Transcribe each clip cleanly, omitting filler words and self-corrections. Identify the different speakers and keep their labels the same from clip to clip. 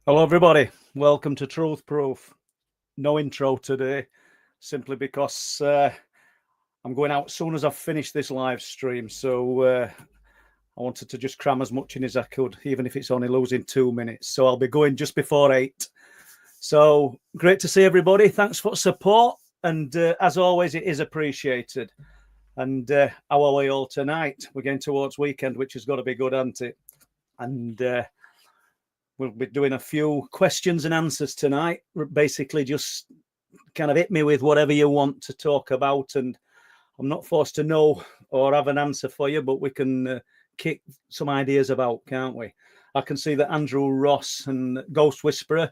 Speaker 1: Hello, everybody. Welcome to Truth Proof. No intro today, simply because I'm going out as soon as I've finished this live stream. So I wanted to just cram as much in as I could, even if it's only losing 2 minutes. So I'll be going just before 8. So great to see everybody. Thanks for support. And as always, it is appreciated. And how are we all tonight? We're getting towards weekend, which has got to be good, hasn't it? And we'll be doing a few questions and answers tonight. Basically, just kind of hit me with whatever you want to talk about. And I'm not forced to know or have an answer for you, but we can kick some ideas about, can't we? I can see that Andrew Ross and Ghost Whisperer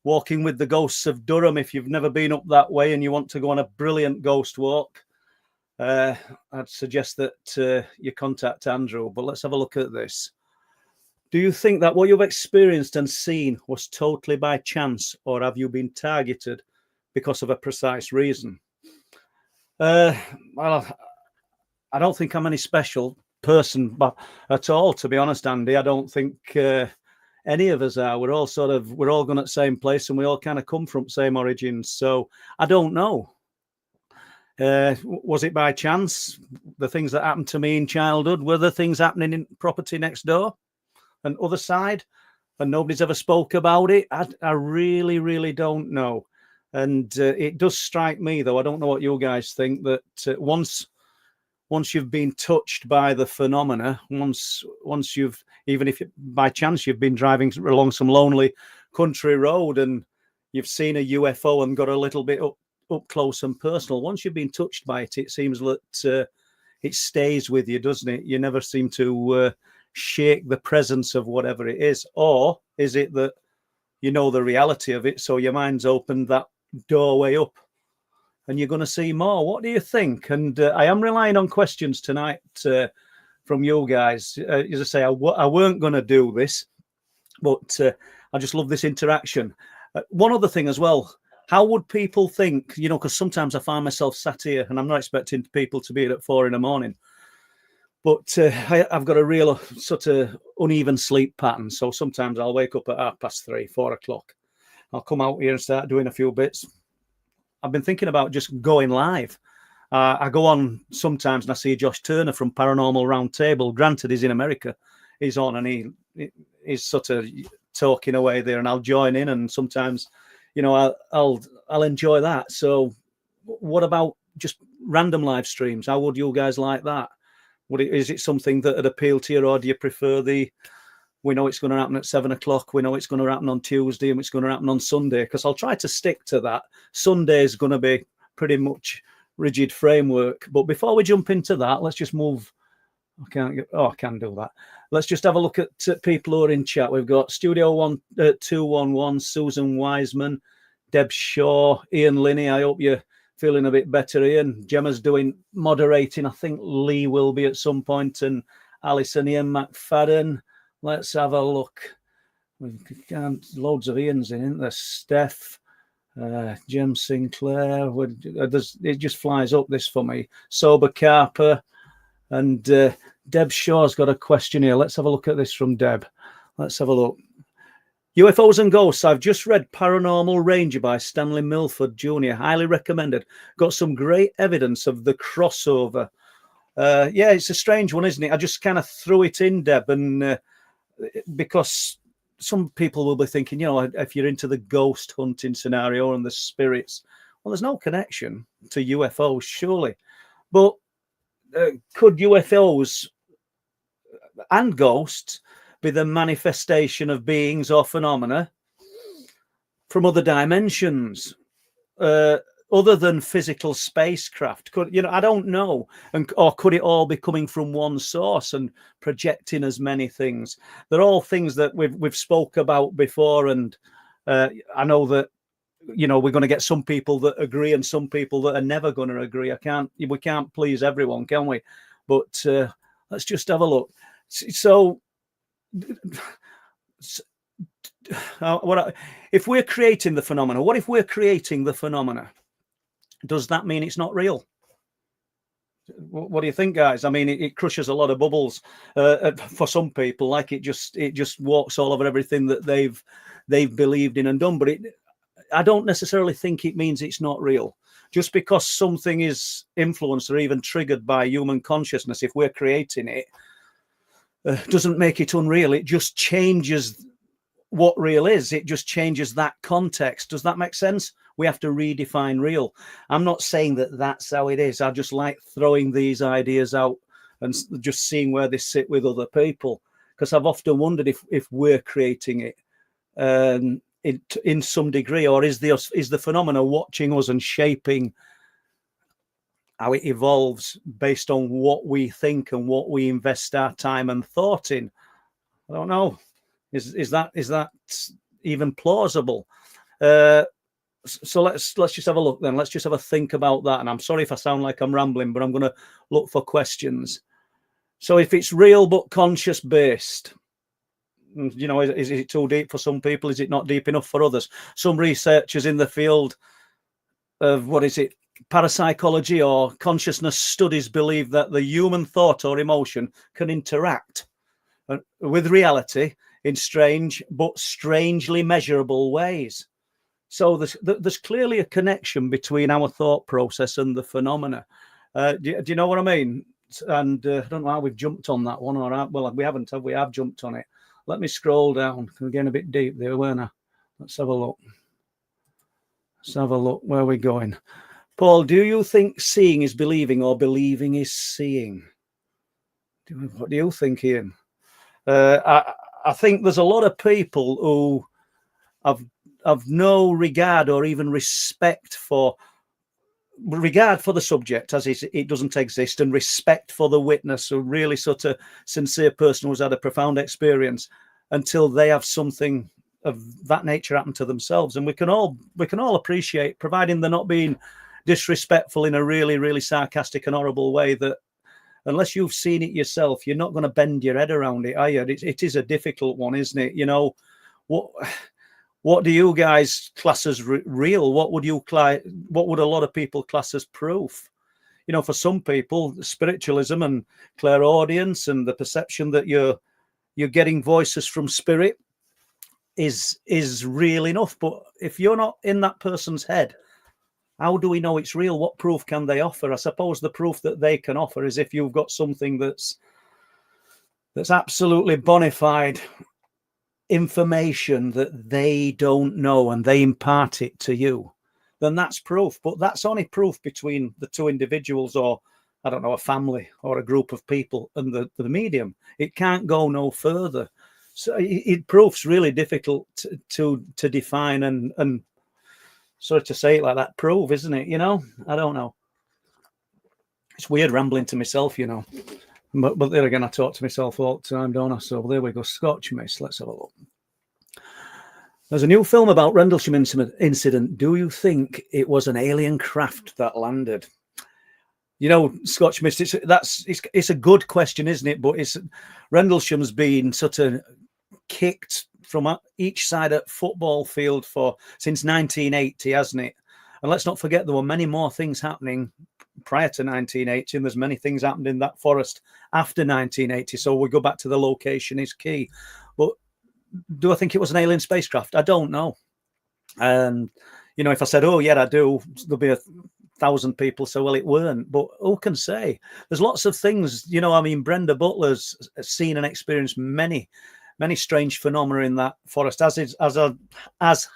Speaker 1: walking with the ghosts of Durham. If you've never been up that way and you want to go on a brilliant ghost walk, I'd suggest that you contact Andrew. But let's have a look at this. Do you think that what you've experienced and seen was totally by chance, or have you been targeted because of a precise reason? Well, I don't think I'm any special person at all, to be honest, Andy. I don't think any of us are. We're all going at the same place, and we all kind of come from same origins. So I don't know. Was it by chance? The things that happened to me in childhood, were the things happening in property next door and other side, and nobody's ever spoke about it? I really, really don't know. And it does strike me, though, I don't know what you guys think, that once you've been touched by the phenomena, once you've, even if by chance you've been driving along some lonely country road and you've seen a UFO and got a little bit up close and personal, once you've been touched by it, it seems that it stays with you, doesn't it? You never seem to shake the presence of whatever it is. Or is it that you know the reality of it, so your mind's opened that doorway up and you're going to see more? What do you think? And I am relying on questions tonight from you guys. As I say, I weren't going to do this, but I just love this interaction. One other thing as well, how would people think, because sometimes I find myself sat here and I'm not expecting people to be here at 4 a.m, but I've got a real sort of uneven sleep pattern. So sometimes I'll wake up at 3:30, 4 o'clock. I'll come out here and start doing a few bits. I've been thinking about just going live. I go on sometimes and I see Josh Turner from Paranormal Roundtable. Granted, he's in America. He's on and he's sort of talking away there, and I'll join in. And sometimes, I'll enjoy that. So what about just random live streams? How would you guys like that? Is it something that would appeal to you, or do you prefer we know it's going to happen at 7 o'clock, we know it's going to happen on Tuesday, and it's going to happen on Sunday? Because I'll try to stick to that. Sunday is going to be pretty much rigid framework. But before we jump into that, let's just move. I can do that. Let's just have a look at people who are in chat. We've got Studio 211, Susan Wiseman, Deb Shaw, Ian Linney. I hope you're feeling a bit better, Ian. Gemma's doing moderating. I think Lee will be at some point, and Alison, Ian McFadden. Let's have a look. We've got loads of Ians in, isn't there? Steph, Jem Sinclair. It just flies up this for me. Sober Carper, and Deb Shaw's got a question here. Let's have a look at this from Deb. Let's have a look. UFOs and Ghosts. I've just read Paranormal Ranger by Stanley Milford Jr. Highly recommended. Got some great evidence of the crossover. Yeah, it's a strange one, isn't it? I just kind of threw it in, Deb, and because some people will be thinking, if you're into the ghost hunting scenario and the spirits, well, there's no connection to UFOs, surely. But could UFOs and ghosts be the manifestation of beings or phenomena from other dimensions, other than physical spacecraft? I don't know. Or could it all be coming from one source and projecting as many things? They're all things that we've spoke about before, and I know that we're going to get some people that agree and some people that are never going to agree. We can't please everyone, can we? But let's just have a look. So if we're creating the phenomena, what if we're creating the phenomena? Does that mean it's not real? What do you think, guys? I mean, it crushes a lot of bubbles for some people. Like it just walks all over everything that they've believed in and done. But I don't necessarily think it means it's not real. Just because something is influenced or even triggered by human consciousness, if we're creating it, doesn't make it unreal. It just changes what real is. It just changes that context. Does that make sense? We have to redefine real. I'm not saying that that's how it is. I just like throwing these ideas out and just seeing where they sit with other people, because I've often wondered if we're creating it in some degree, or is the phenomena watching us and shaping how it evolves based on what we think and what we invest our time and thought in. I don't know. Is that even plausible? So let's just have a look then. Let's just have a think about that. And I'm sorry if I sound like I'm rambling, but I'm going to look for questions. So if it's real but conscious based, you know, is it too deep for some people? Is it not deep enough for others? Some researchers in the field of parapsychology or consciousness studies believe that the human thought or emotion can interact with reality in strange but strangely measurable ways. So there's clearly a connection between our thought process and the phenomena. Do you know what I mean? And I don't know how we've jumped on that one, well, we haven't, have we? I've jumped on it. Let me scroll down. We're getting a bit deep there, weren't I? Let's have a look. Where are we going? Paul, do you think seeing is believing or believing is seeing? What do you think, Ian? I think there's a lot of people who have no regard or even respect for the subject as it doesn't exist, and respect for the witness, a really sort of sincere person who's had a profound experience, until they have something of that nature happen to themselves. And we can all appreciate, providing they're not being disrespectful in a really, really sarcastic and horrible way, that unless you've seen it yourself, you're not going to bend your head around it, are you? It is a difficult one, isn't it? You know, what do you guys class as real? What would a lot of people class as proof? You know, for some people, spiritualism and clairaudience and the perception that you're getting voices from spirit is real enough. But if you're not in that person's head, how do we know it's real? What proof can they offer? I suppose the proof that they can offer is if you've got something that's absolutely bona fide information that they don't know and they impart it to you, then that's proof. But that's only proof between the two individuals, or I don't know, a family or a group of people and the medium. It can't go no further. So proof's really difficult to define and sort of to say it like that, prove, isn't it? You know, I don't know. It's weird rambling to myself, you know. But there again, I talk to myself all the time, don't I? So there we go. Scotch Mist. Let's have a look. There's a new film about Rendlesham incident. Do you think it was an alien craft that landed? You know, Scotch Mist, it's a good question, isn't it? But Rendlesham's been sort of kicked from each side at football field since 1980, hasn't it? And let's not forget there were many more things happening prior to 1980, and there's many things happened in that forest after 1980. So we go back to the location is key. But do I think it was an alien spacecraft? I don't know. And you know, if I said, "Oh yeah, I do," there'll be 1,000 people say, "Well, it weren't." But who can say? There's lots of things. You know, I mean, Brenda Butler's seen and experienced many strange phenomena in that forest, as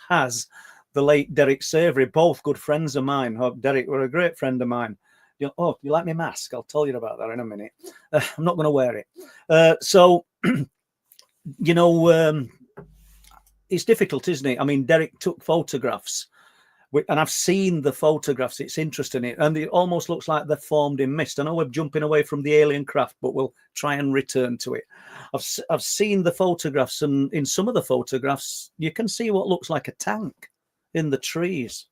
Speaker 1: has the late Derek Savory, both good friends of mine. Derek were a great friend of mine. You like my mask? I'll tell you about that in a minute. I'm not going to wear it. So, you know, it's difficult, isn't it? I mean, Derek took photographs, and I've seen the photographs. It's interesting, and it almost looks like they're formed in mist. I know we're jumping away from the alien craft, but we'll try and return to it. I've seen the photographs, and in some of the photographs, you can see what looks like a tank in the trees,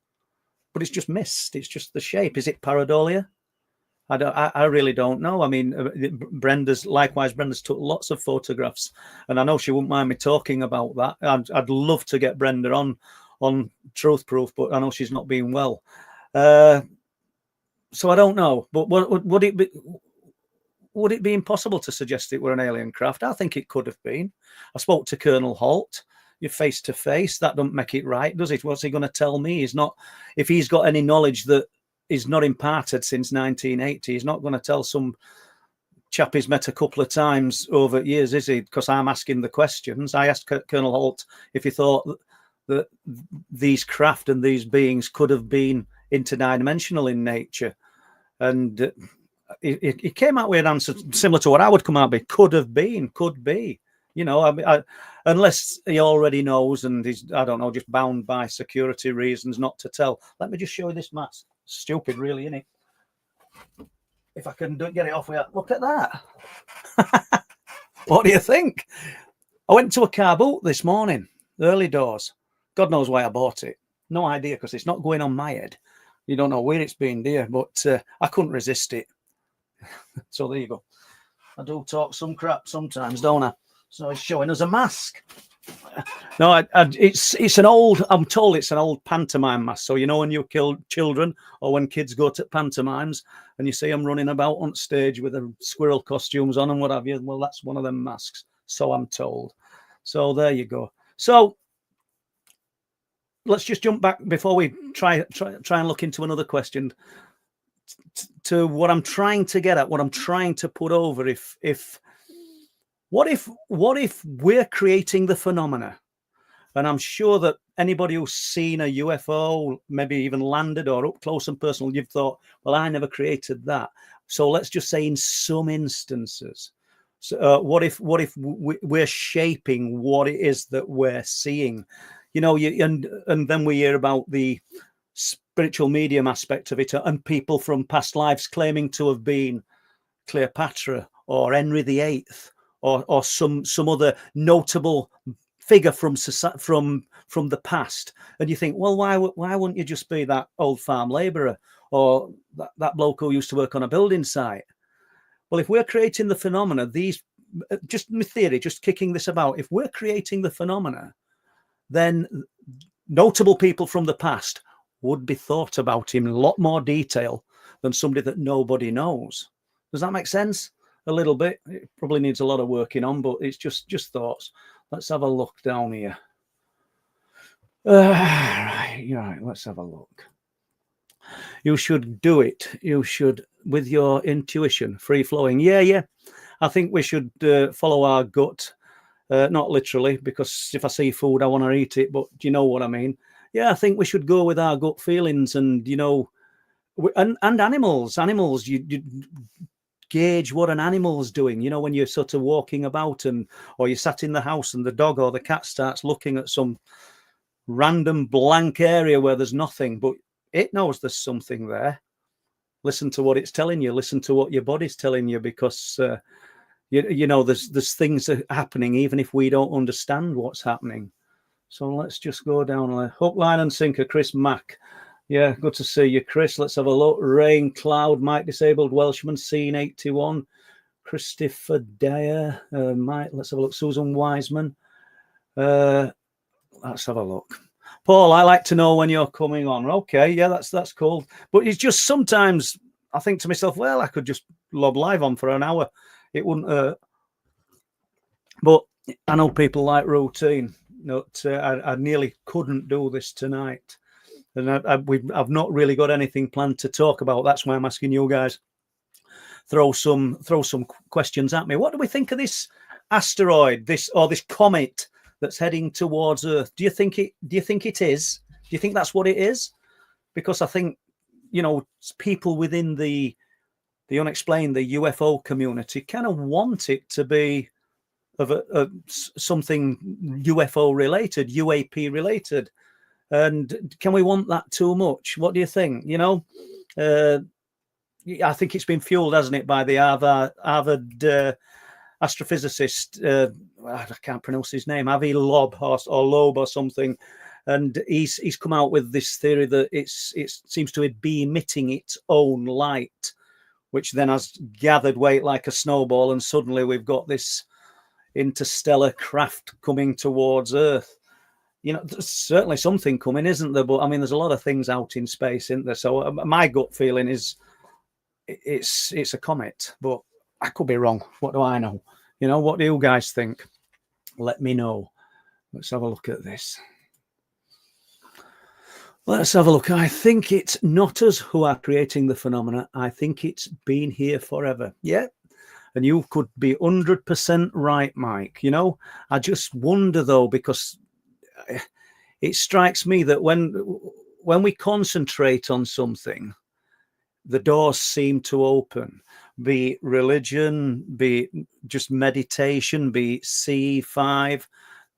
Speaker 1: but it's just mist. It's just the shape. Is it pareidolia? I really don't know. I mean, Brenda's took lots of photographs, and I know she wouldn't mind me talking about that. I'd love to get Brenda on Truth Proof, but I know she's not been well. So I don't know, but would it be? Would it be impossible to suggest it were an alien craft? I think it could have been. I spoke to Colonel Holt. You're face to face. That doesn't make it right, does it? What's he going to tell me? He's not. If he's got any knowledge that is not imparted since 1980, he's not going to tell some chap he's met a couple of times over years, is he? Because I'm asking the questions. I asked Colonel Holt if he thought that these craft and these beings could have been interdimensional in nature, and it came out with an answer similar to what I would come out with. Could have been, could be. You know, unless he already knows and he's, I don't know, just bound by security reasons not to tell. Let me just show you this mask. Stupid, really, isn't it? If I can get it off with that. Look at that. What do you think? I went to a car boot this morning, early doors. God knows why I bought it. No idea, because it's not going on my head. You don't know where it's been, dear, but I couldn't resist it. So there you go. I do talk some crap sometimes, don't I? So he's showing us a mask. No, it's an old, I'm told it's an old pantomime mask. So, you know, when you kill children or when kids go to pantomimes and you see them running about on stage with their squirrel costumes on and what have you, well, that's one of them masks. So I'm told. So there you go. So let's just jump back before we try and look into another question to what I'm trying to get at, what I'm trying to put over. What if we're creating the phenomena? And I'm sure that anybody who's seen a UFO, maybe even landed or up close and personal, you've thought, well, I never created that. So let's just say in some instances, so, what if we're shaping what it is that we're seeing? You know, and then we hear about the spiritual medium aspect of it, and people from past lives claiming to have been Cleopatra or Henry VIII or some other notable figure from the past. And you think, well, why wouldn't you just be that old farm labourer or that bloke who used to work on a building site? Well, if we're creating the phenomena, these, just my theory, just kicking this about, if we're creating the phenomena, then notable people from the past would be thought about in a lot more detail than somebody that nobody knows. Does that make sense? A little bit. It probably needs a lot of working on, but it's just thoughts. Let's have a look down here. Right, let's have a look. You should do it. You should, with your intuition, free flowing. Yeah. I think we should follow our gut. Not literally, because if I see food, I want to eat it. But do you know what I mean? Yeah, I think we should go with our gut feelings, and you know, and animals. You gauge what an animal's doing. You know, when you're sort of walking about or you're sat in the house and the dog or the cat starts looking at some random blank area where there's nothing, but it knows there's something there. Listen to what it's telling you. Listen to what your body's telling you, because you know there's things that are happening even if we don't understand what's happening. So let's just go down. Hook, line and sinker. Chris Mack. Yeah, good to see you, Chris. Let's have a look. Rain Cloud, Mike Disabled Welshman, Scene 81. Christopher Dyer. Mike, let's have a look. Susan Wiseman. Let's have a look. Paul, I like to know when you're coming on. Okay, yeah, that's cool. But it's just sometimes I think to myself, well, I could just lob live on for an hour. It wouldn't hurt. But I know people like routine. I nearly couldn't do this tonight. And I've not really got anything planned to talk about. That's why I'm asking you guys. Throw some questions at me. What do we think of this asteroid, this comet that's heading towards Earth? Do you think it is? Do you think that's what it is? Because I think, you know, people within the unexplained, the UFO community, kind of want it to be of something UFO related, UAP related. And can we want that too much? What do you think? You know, I think it's been fueled, hasn't it, by the Harvard astrophysicist. I can't pronounce his name, Avi Loeb or Loeb or something. And he's come out with this theory that it seems to be emitting its own light, which then has gathered weight like a snowball, and suddenly we've got this interstellar craft coming towards Earth. You know, there's certainly something coming, isn't there? But I mean, there's a lot of things out in space, isn't there? So my gut feeling is it's a comet, but I could be wrong. What do I know? You know, what do you guys think? Let me know. Let's have a look at this. Let's have a look. I think it's not us who are creating the phenomena. I think it's been here forever. Yeah. And you could be 100% right, Mike. You know, I just wonder, though, because it strikes me that when we concentrate on something, the doors seem to open. Be it religion, be it just meditation, be it C5.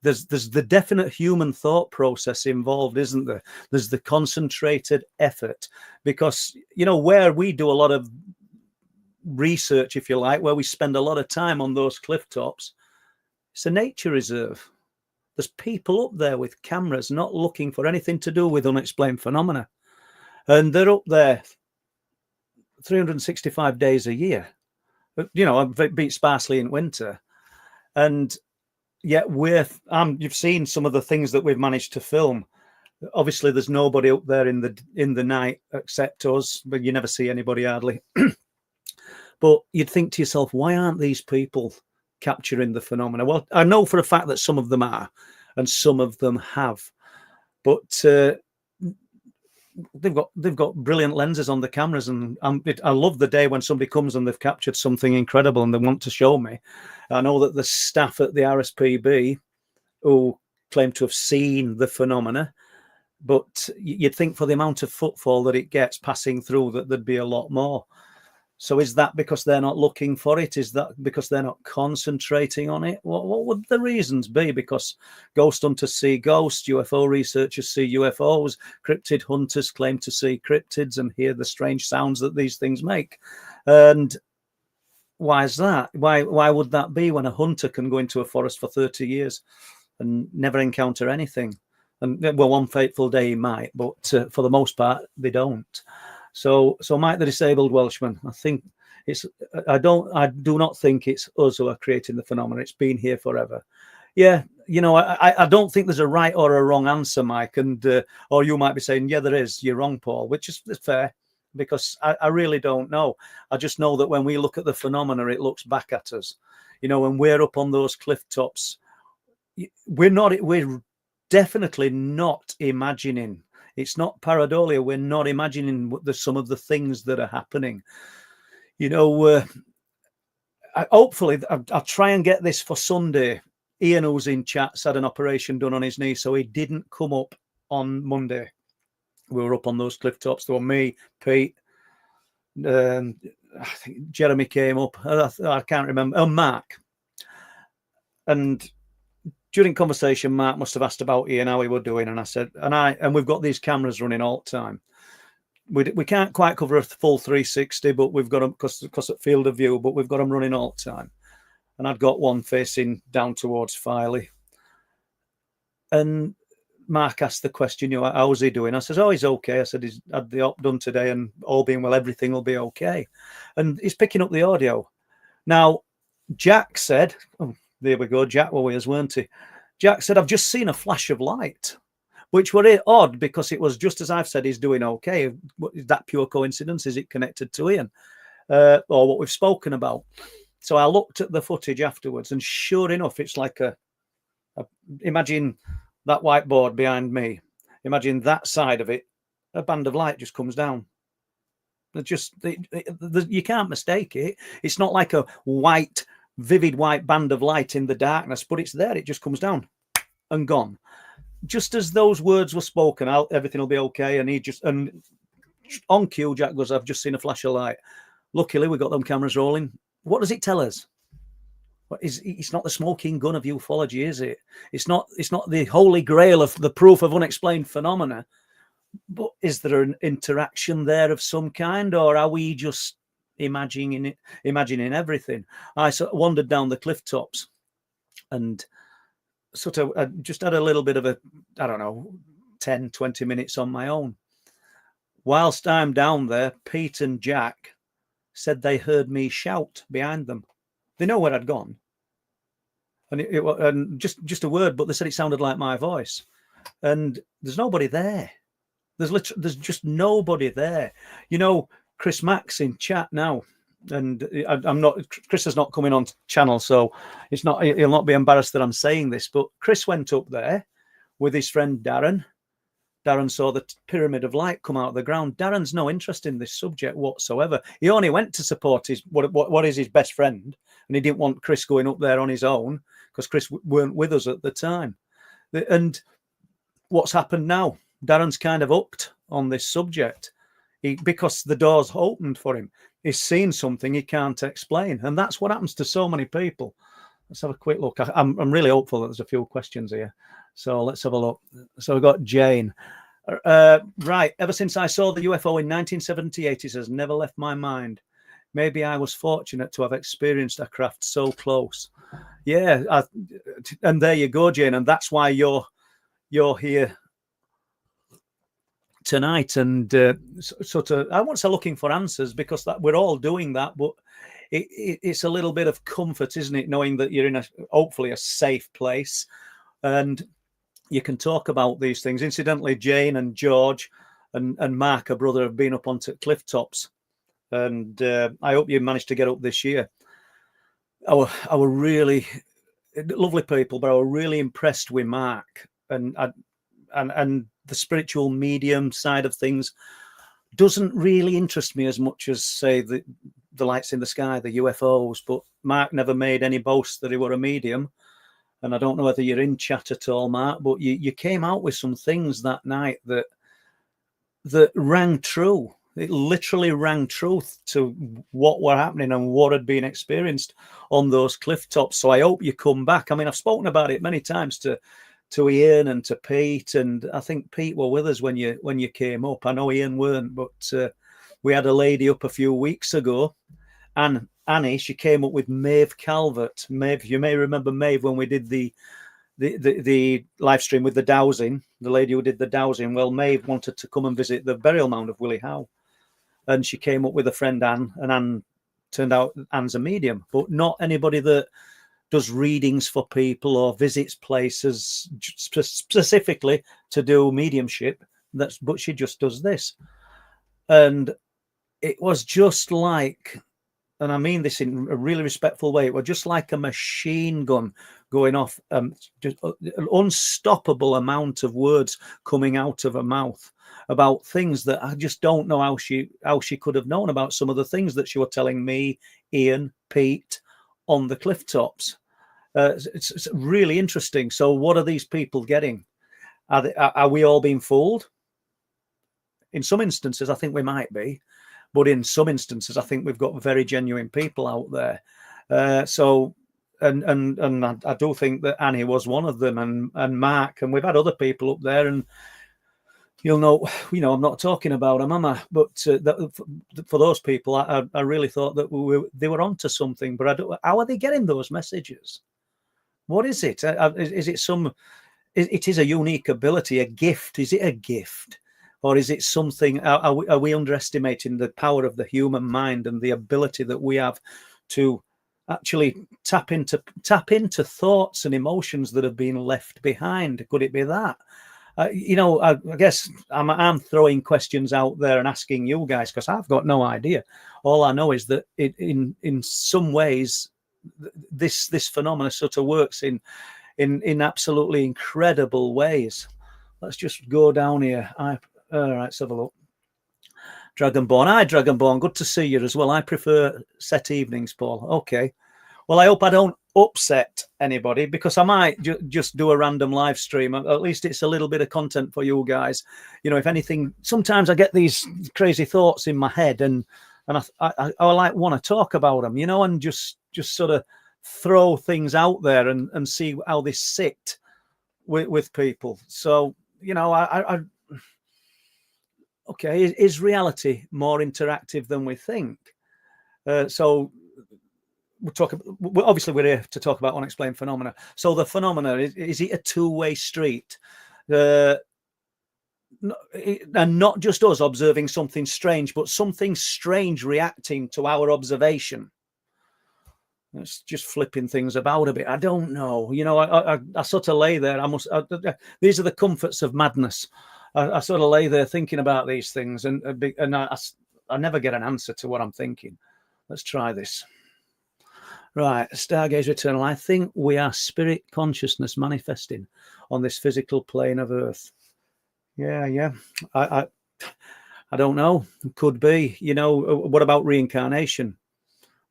Speaker 1: There's the definite human thought process involved, isn't there? There's the concentrated effort, because, you know, where we do a lot of research, if you like, where we spend a lot of time on those cliff tops, it's a nature reserve. There's people up there with cameras not looking for anything to do with unexplained phenomena, and they're up there 365 days a year, you know, a bit sparsely in winter. And yet you've seen some of the things that we've managed to film. Obviously there's nobody up there in the night except us, but you never see anybody hardly. But you'd think to yourself, why aren't these people capturing the phenomena? Well, I know for a fact that some of them are, and some of them have, but they've got brilliant lenses on the cameras, and I love the day when somebody comes and they've captured something incredible and they want to show me. I know that the staff at the RSPB who claim to have seen the phenomena, but you'd think for the amount of footfall that it gets passing through that there'd be a lot more. So is that because they're not looking for it? Is that because they're not concentrating on it? What would the reasons be? Because ghost hunters see ghosts, UFO researchers see UFOs, cryptid hunters claim to see cryptids and hear the strange sounds that these things make. And why is that? Why would that be when a hunter can go into a forest for 30 years and never encounter anything? And well, one fateful day he might, but for the most part, they don't. So Mike, the disabled Welshman, I think I do not think it's us who are creating the phenomenon. It's been here forever. Yeah, you know, I don't think there's a right or a wrong answer, Mike. And or you might be saying, yeah, there is. You're wrong, Paul, which is fair, because I really don't know. I just know that when we look at the phenomena, it looks back at us. You know, when we're up on those cliff tops, we're definitely not imagining. It's not pareidolia. We're not imagining some of the things that are happening. You know, hopefully I'll try and get this for Sunday. Ian, who's in chat's had an operation done on his knee, so he didn't come up on Monday. We were up on those cliff tops. There were me, Pete, I think Jeremy came up. I can't remember. Oh, Mark. And during conversation, Mark must have asked about Ian, how he were doing, and I said, and we've got these cameras running all the time. We can't quite cover a full 360, but we've got them because of field of view, but we've got them running all the time. And I'd got one facing down towards Filey. And Mark asked the question, you know, how's he doing? I said, oh, he's okay. I said, he's had the op done today, and all being well, everything will be okay. And he's picking up the audio. Now, Jack said, oh, there we go, Jack were with us, weren't he? Jack said, I've just seen a flash of light, which were odd because it was just as I've said, he's doing okay. Is that pure coincidence? Is it connected to Ian or what we've spoken about? So I looked at the footage afterwards, and sure enough, it's like imagine that whiteboard behind me. Imagine that side of it. A band of light just comes down. You can't mistake it. It's not like a vivid white band of light in the darkness, but it's there. It just comes down and gone. Just as those words were spoken, everything will be okay. And on cue, Jack goes, I've just seen a flash of light. Luckily, we got them cameras rolling. What does it tell us? It's not the smoking gun of ufology, is it? It's not the holy grail of the proof of unexplained phenomena. But is there an interaction there of some kind, or are we just imagining everything? I sort of wandered down the cliff tops and sort of I just had a little bit of 10-20 minutes on my own. Whilst I'm down there, Pete and Jack said they heard me shout behind them. They know where I'd gone, and and just a word, but they said it sounded like my voice. And there's nobody there. There's just nobody there. You know, Chris Max in chat now, and I'm not. Chris is not coming on channel, so it's not. He'll not be embarrassed that I'm saying this. But Chris went up there with his friend Darren. Darren saw the pyramid of light come out of the ground. Darren's no interest in this subject whatsoever. He only went to support his what is his best friend, and he didn't want Chris going up there on his own because Chris weren't with us at the time. And what's happened now? Darren's kind of hooked on this subject. Because the door's opened for him. He's seen something he can't explain, and that's what happens to so many people. Let's have a quick look. I'm really hopeful that there's a few questions here. So let's have a look. So we've got Jane. Right. Ever since I saw the UFO in 1978, it has never left my mind. Maybe I was fortunate to have experienced a craft so close. Yeah. And there you go, Jane. And that's why you're here tonight. And sort of, I won't say looking for answers, because we're all doing that. But it's a little bit of comfort, isn't it? Knowing that you're in hopefully a safe place. And you can talk about these things. Incidentally, Jane and George and Mark, a brother, have been up onto Clifftops, and I hope you managed to get up this year. I were really lovely people, but I were really impressed with Mark, and the spiritual medium side of things doesn't really interest me as much as, say, the lights in the sky, the UFOs. But Mark never made any boast that he were a medium. And I don't know whether you're in chat at all, Mark, but you came out with some things that night that rang true. It literally rang truth to what were happening and what had been experienced on those cliff tops. So I hope you come back. I mean, I've spoken about it many times to Ian and to Pete, and I think Pete were with us when you came up. I know Ian weren't, but we had a lady up a few weeks ago, and Annie, she came up with Maeve Calvert. Maeve, you may remember Maeve when we did the live stream with the dowsing, the lady who did the dowsing. Well, Maeve wanted to come and visit the burial mound of Willie Howe, and she came up with a friend Anne, and Anne turned out Anne's a medium, but not anybody that does readings for people or visits places specifically to do mediumship. But she just does this, and it was just like, and I mean this in a really respectful way, it was just like a machine gun going off, just an unstoppable amount of words coming out of her mouth about things that I just don't know how she could have known about some of the things that she was telling me, Ian, Pete, on the cliff tops. It's really interesting. So what are these people getting? Are we all being fooled? In some instances, I think we might be. But in some instances, I think we've got very genuine people out there. And I do think that Annie was one of them, and Mark, and we've had other people up there, and you'll know, I'm not talking about them, am I? But for those people, I really thought that they were onto something. But how are they getting those messages? What is it? Is it it is a unique ability, a gift? Is it a gift? Or is it something? Are we underestimating the power of the human mind and the ability that we have to actually tap into thoughts and emotions that have been left behind? Could it be that? I guess I'm throwing questions out there and asking you guys, because I've got no idea. All I know is that in some ways this phenomenon sort of works in absolutely incredible ways. Let's just go down here. All right, let's have a look. Dragonborn. Hi, Dragonborn. Good to see you as well. I prefer set evenings, Paul. Okay. Well, I hope I don't upset anybody, because I might just do a random live stream. At least it's a little bit of content for you guys. If anything, sometimes I get these crazy thoughts in my head, and I like want to talk about them, and just sort of throw things out there and see how they sit with people. So, okay, is reality more interactive than we think? So obviously we're here to talk about unexplained phenomena. So the phenomena, is it a two-way street? And not just us observing something strange, but something strange reacting to our observation. It's just flipping things about a bit. I don't know. I sort of lay there. These are the comforts of madness. I sort of lay there thinking about these things, and I never get an answer to what I'm thinking. Let's try this. Right, Stargaze Eternal. I think we are spirit consciousness manifesting on this physical plane of Earth. Yeah. I don't know. Could be. What about reincarnation?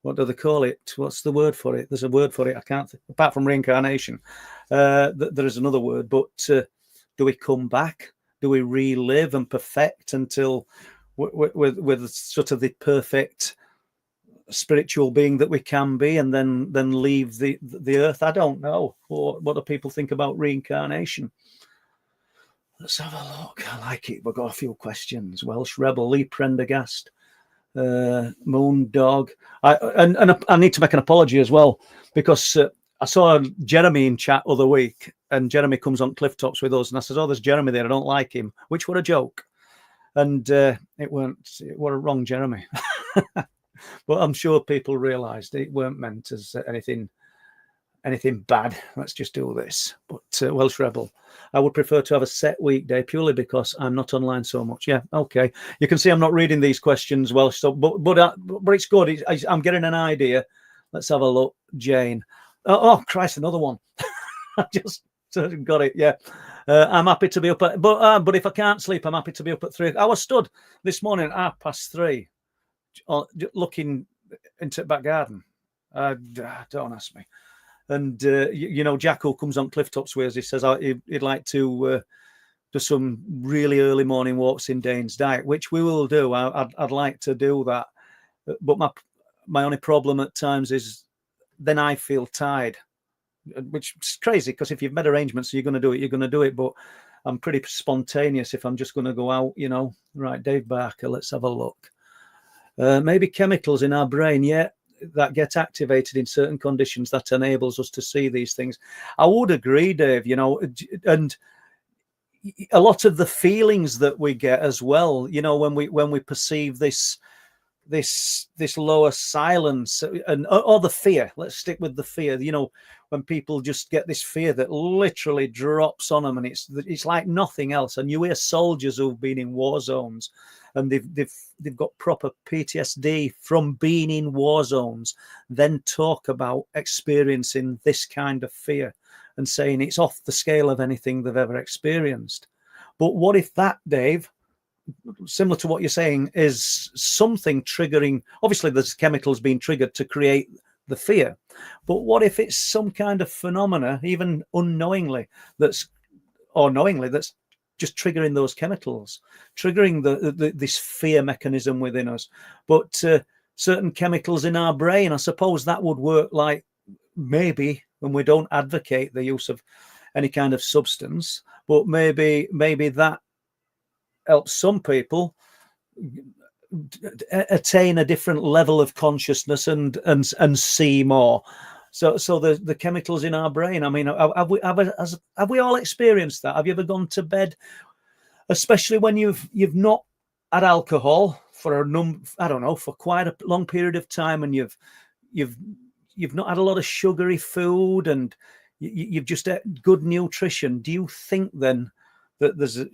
Speaker 1: What do they call it? What's the word for it? There's a word for it. I can't think. Apart from reincarnation, there is another word. But do we come back? Do we relive and perfect until with sort of the perfect spiritual being that we can be, and then leave the earth? I don't know. What do people think about reincarnation? Let's have a look. I like it. We've got a few questions. Welsh Rebel, Lee Prendergast, Moon Dog. I need to make an apology as well, because I saw Jeremy in chat other week, and Jeremy comes on Clifftops with us, and I said, "Oh, there's Jeremy there. I don't like him," which were a joke, and it were a wrong Jeremy. But I'm sure people realised it weren't meant as anything bad. Let's just do this. But Welsh Rebel, I would prefer to have a set weekday purely because I'm not online so much. Yeah, okay. You can see I'm not reading these questions, Welsh. So, but it's good. I'm getting an idea. Let's have a look. Jane. Oh Christ, another one. I just got it. Yeah. I'm happy to be up at, but if I can't sleep, I'm happy to be up at 3. I was stood this morning at 3:30. Looking into the back garden. Don't ask me. And Jacko comes on Clifftops with us. He says he'd like to do some really early morning walks in Dane's Dyke, which we will do. I'd like to do that, but my only problem at times is then I feel tired, which is crazy, because if you've made arrangements, so you're going to do it, you're going to do it. But I'm pretty spontaneous if I'm just going to go out. Right, Dave Barker. Let's have a look. Maybe chemicals in our brain, that get activated in certain conditions that enables us to see these things. I would agree, Dave, and a lot of the feelings that we get as well, when we perceive this lower silence or the fear. Let's stick with the fear. When people just get this fear that literally drops on them, and it's like nothing else. And you hear soldiers who've been in war zones, and they've got proper PTSD from being in war zones, then talk about experiencing this kind of fear and saying it's off the scale of anything they've ever experienced. But what if that, Dave, similar to what you're saying, is something triggering? Obviously there's chemicals being triggered to create the fear, but what if it's some kind of phenomena, even unknowingly, that's just triggering those chemicals, triggering this fear mechanism within us? But certain chemicals in our brain, I suppose that would work like, maybe, when we don't advocate the use of any kind of substance, but maybe that helps some people attain a different level of consciousness and see more. So the chemicals in our brain. I mean, have we all experienced that? Have you ever gone to bed, especially when you've not had alcohol for for quite a long period of time, and you've not had a lot of sugary food, and you've just had good nutrition? Do you think then that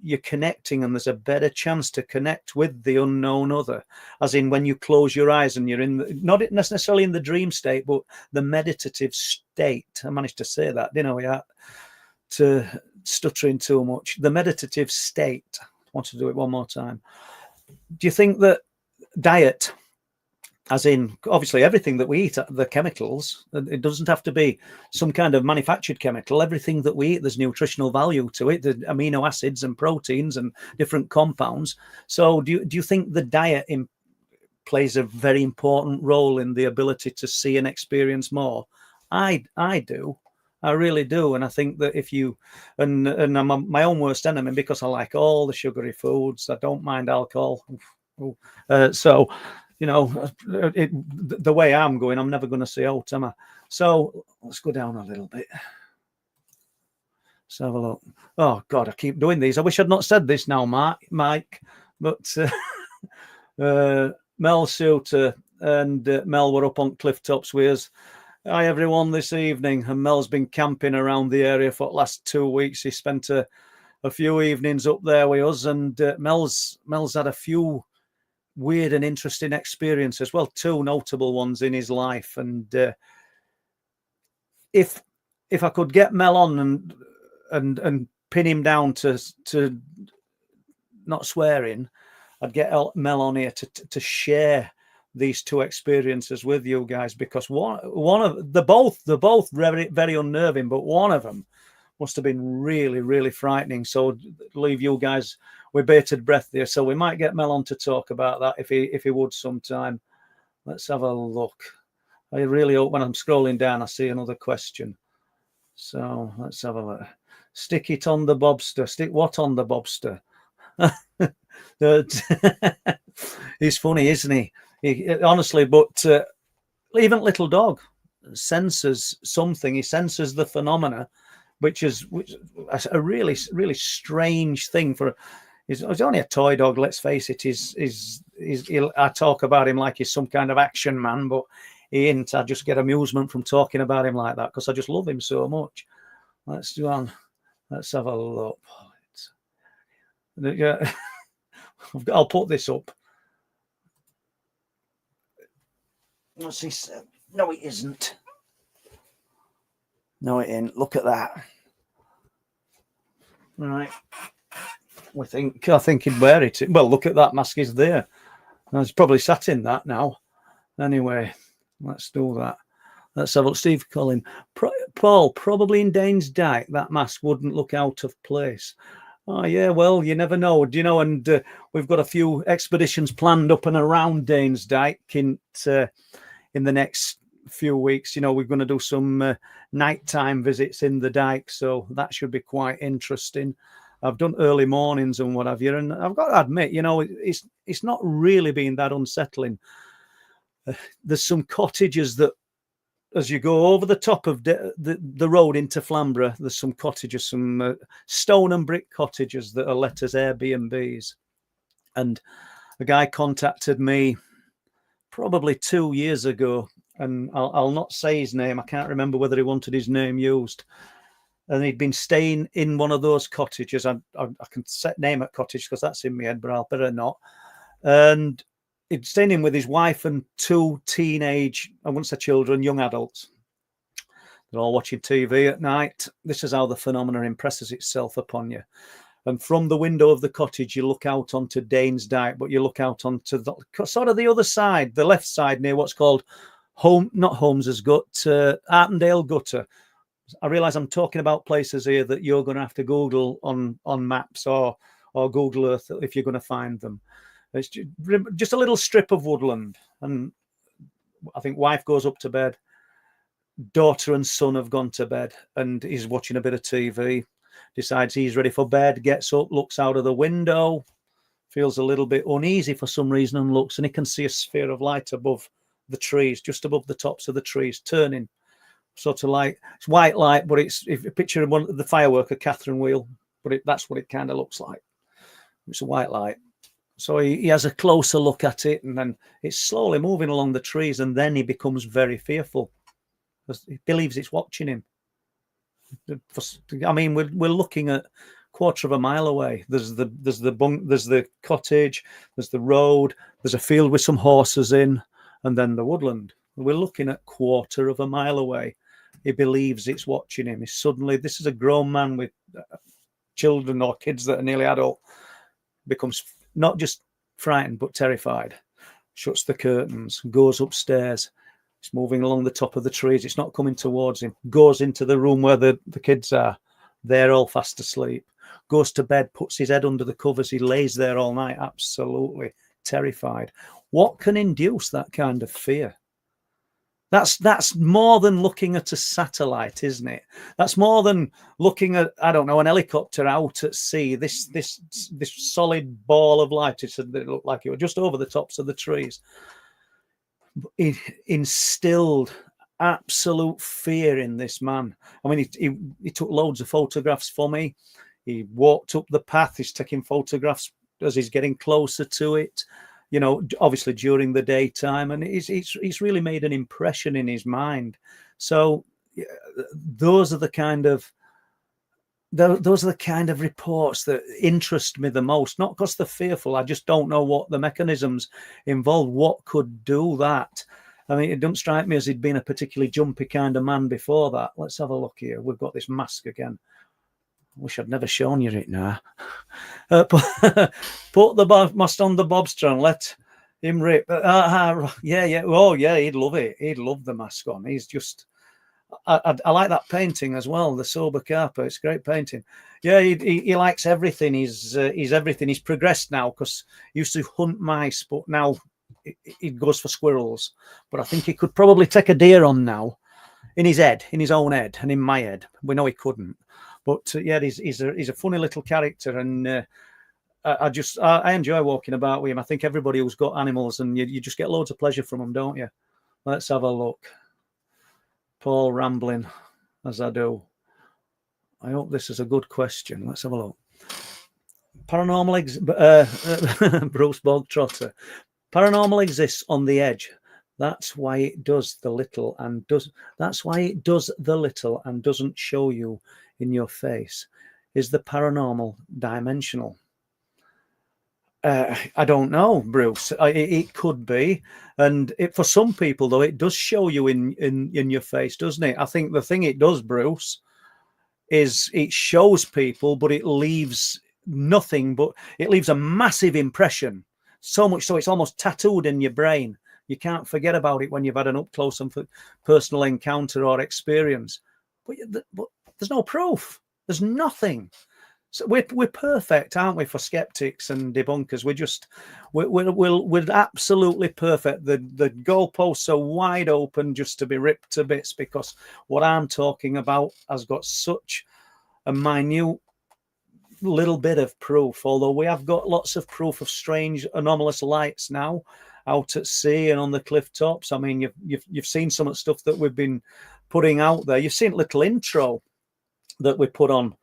Speaker 1: you're connecting, and there's a better chance to connect with the unknown other, as in when you close your eyes and you're not necessarily in the dream state, but the meditative state? I managed to say that, didn't I, without stuttering too much? The meditative state. I want to do it one more time. Do you think that diet, as in obviously everything that we eat, the chemicals, it doesn't have to be some kind of manufactured chemical, everything that we eat, there's nutritional value to it, the amino acids and proteins and different compounds. So do you think the diet plays a very important role in the ability to see and experience more? I do. I really do. And I think that if you, and I'm my own worst enemy, because I like all the sugary foods, I don't mind alcohol. So the way I'm going, I'm never going to see out, am I? So let's go down a little bit. Let's have a look. Oh God, I keep doing these. I wish I'd not said this now, Mike. But Mel Suter and Mel were up on Clifftops with us. Hi everyone this evening. And Mel's been camping around the area for the last 2 weeks. He spent a few evenings up there with us, and Mel's had a few weird and interesting experiences. Well, two notable ones in his life. And if I could get Mel on and pin him down to not swearing, I'd get Mel on here to share these two experiences with you guys, because one of they're both very, very unnerving, but one of them must have been really, really frightening. So leave you guys with bated breath there. So we might get Mel on to talk about that if he would sometime. Let's have a look. I really hope when I'm scrolling down I see another question. So let's have a look. Stick it on the Bobster. Stick what on the Bobster? He's funny, isn't he? Honestly, but even little dog senses something. He senses the phenomena, which is a really, really strange thing for. He's only a toy dog. Let's face it. I talk about him like he's some kind of action man, but he ain't. I just get amusement from talking about him like that because I just love him so much. Let's have a look. Yeah, I'll put this up. What's he said? No, it isn't. No, it ain't. Look at that. Right. I think he'd wear it. Well, look at that mask is there. He's probably sat in that now. Anyway, let's do that. Let's have a look. Steve Collin. Paul, probably in Dane's Dyke, that mask wouldn't look out of place. Oh, yeah, well, you never know. Do you know? And we've got a few expeditions planned up and around Dane's Dyke in the next few weeks. You know, we're going to do some nighttime visits in the Dyke, so that should be quite interesting. I've done early mornings and what have you, and I've got to admit, you know, it's not really been that unsettling. There's some cottages that, as you go over the top of the road into Flamborough, there's some cottages, some stone and brick cottages that are let as Airbnbs. And a guy contacted me probably 2 years ago, and I'll not say his name. I can't remember whether he wanted his name used. And he'd been staying in one of those cottages. I can set name at cottage because that's in my head, but I'll better not. And he'd staying in with his wife and two teenage, I wouldn't say children, young adults. They're all watching TV at night. This is how the phenomena impresses itself upon you. And from the window of the cottage, you look out onto Dane's Dyke, but you look out onto sort of the other side, the left side, near what's called not Holmes's Gut, Artendale Gutter. I realise I'm talking about places here that you're going to have to Google on maps or Google Earth if you're going to find them. It's just a little strip of woodland, and I think wife goes up to bed, daughter and son have gone to bed, and he's watching a bit of TV, decides he's ready for bed, gets up, looks out of the window, feels a little bit uneasy for some reason and looks, and he can see a sphere of light above the trees, just above the tops of the trees, turning. Sort of like it's white light, but it's, if you picture one of the firework, a Catherine wheel, but that's what it kind of looks like. It's a white light. So he has a closer look at it, and then it's slowly moving along the trees, and then he becomes very fearful because he believes it's watching him. I mean, we're looking at quarter of a mile away. There's the cottage, there's the road, there's a field with some horses in, and then the woodland. We're looking at quarter of a mile away. He believes it's watching him. This is a grown man with children or kids that are nearly adult, becomes not just frightened but terrified, shuts the curtains, goes upstairs. It's moving along the top of the trees. It's not coming towards him. Goes into the room where the kids are. They're all fast asleep. Goes to bed, puts his head under the covers. He lays there all night, absolutely terrified. What can induce that kind of fear? That's more than looking at a satellite, isn't it? That's more than looking at, I don't know, an helicopter out at sea. This solid ball of light. It looked like it was just over the tops of the trees. It instilled absolute fear in this man. I mean, he took loads of photographs for me. He walked up the path. He's taking photographs as he's getting closer to it. You know, obviously during the daytime, and it's really made an impression in his mind. So those are the kind of those are the kind of reports that interest me the most, not because they're fearful. I just don't know what the mechanisms involved, what could do that. I mean, it doesn't strike me as he'd been a particularly jumpy kind of man before that. Let's have a look here. We've got this mask again. I wish I'd never shown you it now. Put the mask on the Bobster and let him rip. Yeah. Oh, yeah, he'd love it. He'd love the mask on. He's just... I like that painting as well, the sober carper. It's great painting. Yeah, he likes everything. He's everything. He's progressed now because he used to hunt mice, but now he goes for squirrels. But I think he could probably take a deer on now, in his head, in his own head, and in my head. We know he couldn't. But yeah, he's a funny little character, and I enjoy walking about with him. I think everybody who's got animals, and you just get loads of pleasure from them, don't you? Let's have a look. Paul rambling as I do. I hope this is a good question. Let's have a look. Bruce Bogtrotter. Paranormal exists on the edge. That's why it does the little and doesn't show you in your face. Is the paranormal dimensional? I don't know, Bruce. It could be, and for some people, though, it does show you in your face, doesn't it? I think the thing it does, Bruce, is it shows people, but it leaves nothing. But it leaves a massive impression, so much so it's almost tattooed in your brain. You can't forget about it when you've had an up close and personal encounter or experience. But there's no proof. There's nothing. So we're perfect, aren't we, for skeptics and debunkers? We're absolutely perfect. The goalposts are wide open just to be ripped to bits, because what I'm talking about has got such a minute little bit of proof. Although we have got lots of proof of strange anomalous lights now out at sea and on the cliff tops. I mean, you've seen some of the stuff that we've been putting out there. You've seen a little intro that we put on.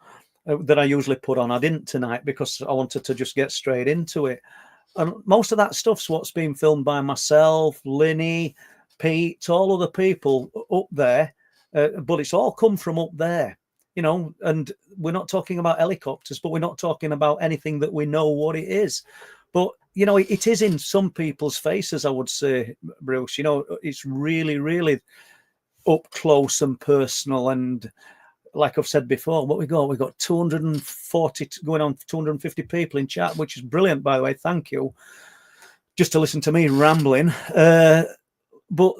Speaker 1: That I usually put on. I didn't tonight because I wanted to just get straight into it. And most of that stuff's what's been filmed by myself, Linny, Pete, all other people up there. But it's all come from up there, you know, and we're not talking about helicopters, but we're not talking about anything that we know what it is. But, you know, it is in some people's faces, I would say, Bruce. You know, it's really, really up close and personal. And like I've said before, what we got 240 going on 250 people in chat, which is brilliant, by the way. Thank you. Just to listen to me rambling. But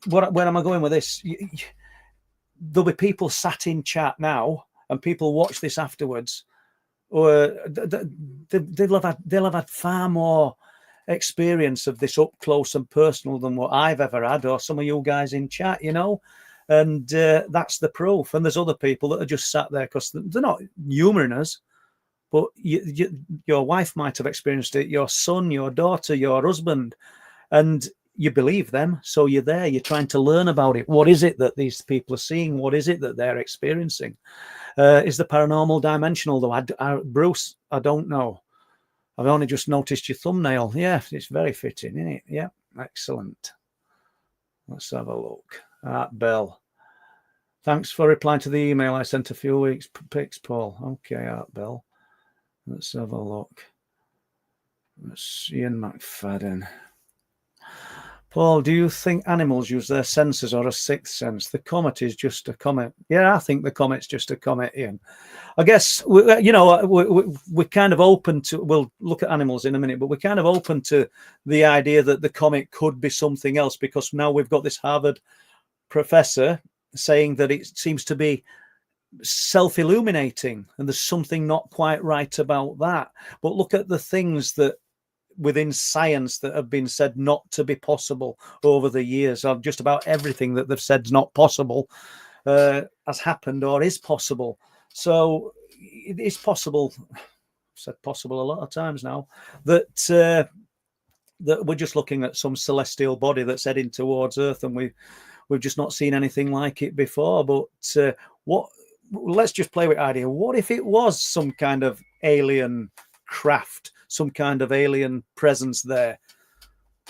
Speaker 1: where am I going with this? There'll be people sat in chat now, and people watch this afterwards, or they'll have had far more experience of this up close and personal than what I've ever had, or some of you guys in chat, you know. And that's the proof. And there's other people that are just sat there because they're not humouring us, but your wife might have experienced it, your son, your daughter, your husband, and you believe them. So you're there, you're trying to learn about it. What is it that these people are seeing? What is it that they're experiencing? Is the paranormal dimensional, though? Bruce, I don't know. I've only just noticed your thumbnail. Yeah, it's very fitting, isn't it? Yeah, excellent. Let's have a look. Art Bell. Thanks for replying to the email I sent a few weeks pics, Paul. Okay, Art Bell. Let's have a look. That's Ian McFadden. Paul, do you think animals use their senses or a sixth sense? The comet is just a comet. Yeah, I think the comet's just a comet, Ian. I guess, we're kind of open to, we'll look at animals in a minute, but we're kind of open to the idea that the comet could be something else, because now we've got this Harvard professor saying that it seems to be self-illuminating, and there's something not quite right about that. But look at the things that within science that have been said not to be possible over the years. Of just about everything that they've said is not possible has happened or is possible. So it is possible. I've said possible a lot of times now, that we're just looking at some celestial body that's heading towards Earth, and we've just not seen anything like it before. But let's just play with the idea. What if it was some kind of alien craft, some kind of alien presence there?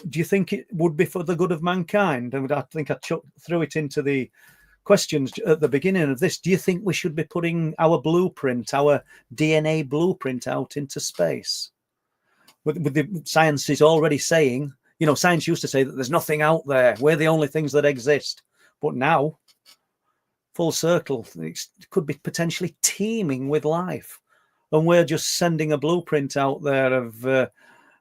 Speaker 1: Do you think it would be for the good of mankind? And I think I threw it into the questions at the beginning of this. Do you think we should be putting our blueprint, our DNA blueprint, out into space? With the science is already saying, science used to say that there's nothing out there. We're the only things that exist. But now, full circle, it could be potentially teeming with life. And we're just sending a blueprint out there of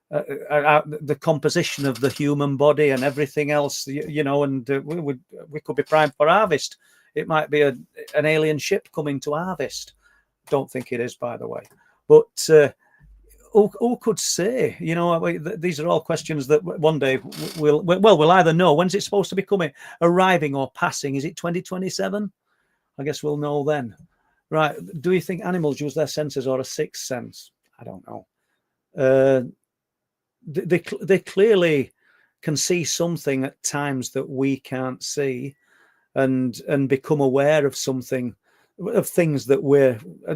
Speaker 1: the composition of the human body and everything else, and we could be primed for harvest. It might be an alien ship coming to harvest. Don't think it is, by the way. But who could say? These are all questions that one day we'll either know. When's it supposed to be coming, arriving, or passing? Is it 2027? I guess we'll know then. Right. Do you think animals use their senses or a sixth sense? I don't know. They clearly can see something at times that we can't see, and become aware of something, of things that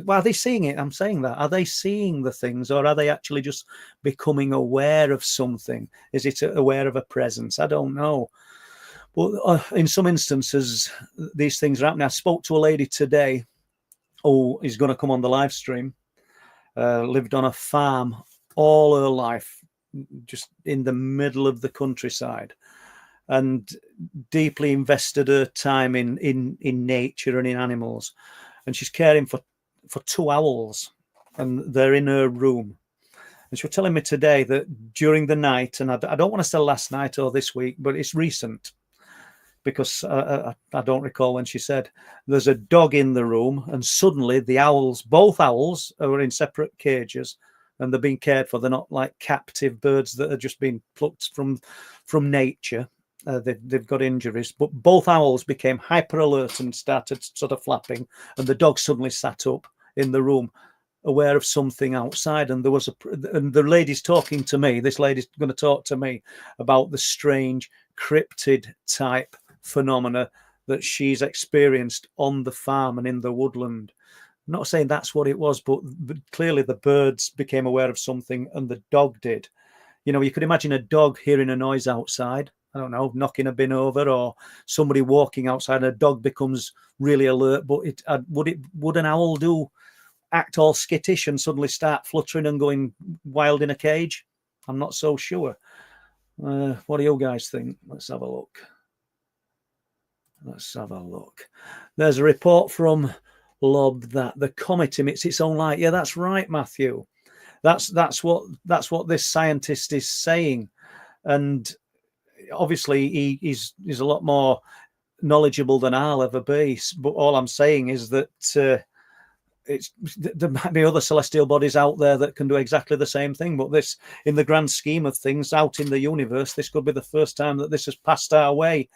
Speaker 1: are they seeing it? I'm saying that. Are they seeing the things, or are they actually just becoming aware of something? Is it aware of a presence? I don't know. But in some instances, these things are happening. I spoke to a lady today who is going to come on the live stream, lived on a farm all her life, just in the middle of the countryside, and deeply invested her time in nature and in animals. And she's caring for 2 owls, and they're in her room. And she was telling me today that during the night, and I don't want to say last night or this week, but it's recent, because I don't recall when she said, there's a dog in the room, and suddenly the owls, both owls, are in separate cages, and they're being cared for. They're not like captive birds that are just being plucked from nature. They've got injuries, but both owls became hyper alert and started sort of flapping, and the dog suddenly sat up in the room, aware of something outside. And there was and the lady's talking to me. This lady's going to talk to me about the strange cryptid type phenomena that she's experienced on the farm and in the woodland. I'm not saying that's what it was, but clearly the birds became aware of something, and the dog did. You could imagine a dog hearing a noise outside, I don't know, knocking a bin over, or somebody walking outside, and a dog becomes really alert. But would an owl act all skittish and suddenly start fluttering and going wild in a cage? I'm not so sure. What do you guys think? Let's have a look. There's a report from Lob that the comet emits its own light. Yeah, that's right, Matthew. That's what this scientist is saying, and obviously he's a lot more knowledgeable than I'll ever be. But all I'm saying is that there might be other celestial bodies out there that can do exactly the same thing. But this, in the grand scheme of things, out in the universe, this could be the first time that this has passed our way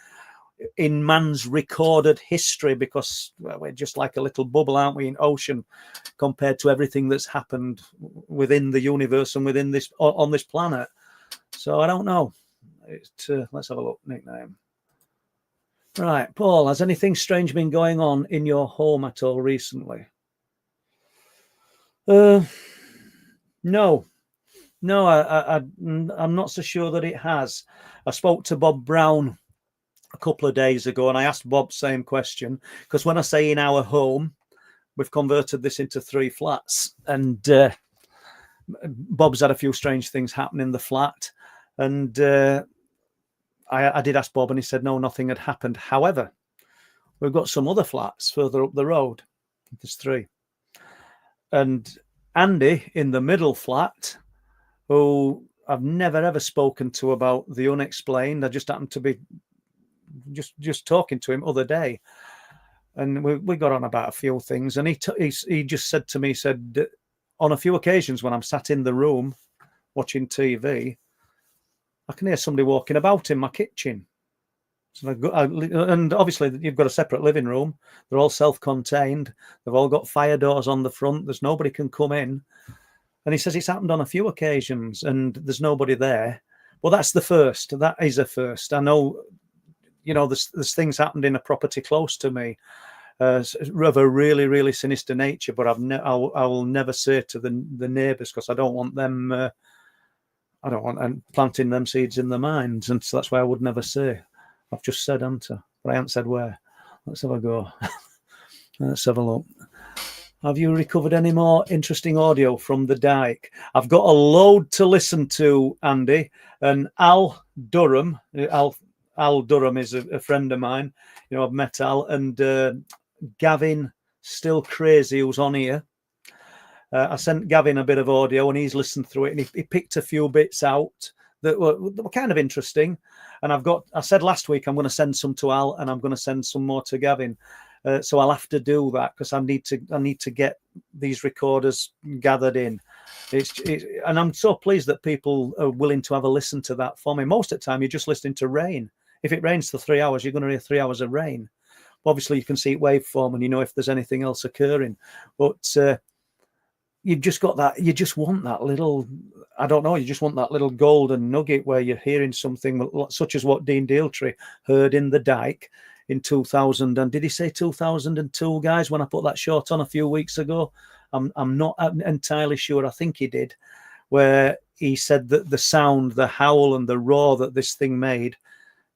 Speaker 1: in man's recorded history, because we're just like a little bubble, aren't we, in ocean, compared to everything that's happened within the universe and within this on this planet. So I don't know. Let's have a look. Nickname. Right, Paul, has anything strange been going on in your home at all recently? No, I'm not so sure that it has. I spoke to Bob Brown a couple of days ago, and I asked Bob the same question, because when I say in our home, we've converted this into 3 flats, and Bob's had a few strange things happen in the flat, and I did ask Bob, and he said no, nothing had happened. However, we've got some other flats further up the road. There's 3, and Andy in the middle flat, who I've never ever spoken to about the unexplained. I just happened to be just talking to him other day, and we got on about a few things, and he just said to me, said, on a few occasions when I'm sat in the room watching TV, I can hear somebody walking about in my kitchen. So and obviously you've got a separate living room. They're all self-contained. They've all got fire doors on the front. There's nobody can come in. And he says it's happened on a few occasions and there's nobody there. Well, that's the first. That is a first. I know, there's things happened in a property close to me of a really, really sinister nature, but I will never say to the neighbours, because I don't want them, I don't want planting them seeds in their minds. And so that's why I would never say. I've just said, haven't I? But I haven't said where. Let's have a go. Let's have a look. Have you recovered any more interesting audio from the dike? I've got a load to listen to, Andy. And Al Durham is a friend of mine. You know, I've met Al, and Gavin Still Crazy, who's on here. I sent Gavin a bit of audio, and he's listened through it, and he picked a few bits out that were kind of interesting. And I said last week I'm going to send some to Al, and I'm going to send some more to Gavin. So I'll have to do that because I need to get these recorders gathered in. And I'm so pleased that people are willing to have a listen to that for me. Most of the time, you're just listening to rain. If it rains for 3 hours, you're going to hear 3 hours of rain. Obviously, you can see waveform and you know if there's anything else occurring. But you've just got that. You just want that little. I don't know. You just want that little golden nugget where you're hearing something such as what Dean Daltrey heard in the dike in 2000, and did he say 2002, guys, when I put that short on a few weeks ago? I'm not entirely sure. I think he did, where he said that the sound, the howl and the roar that this thing made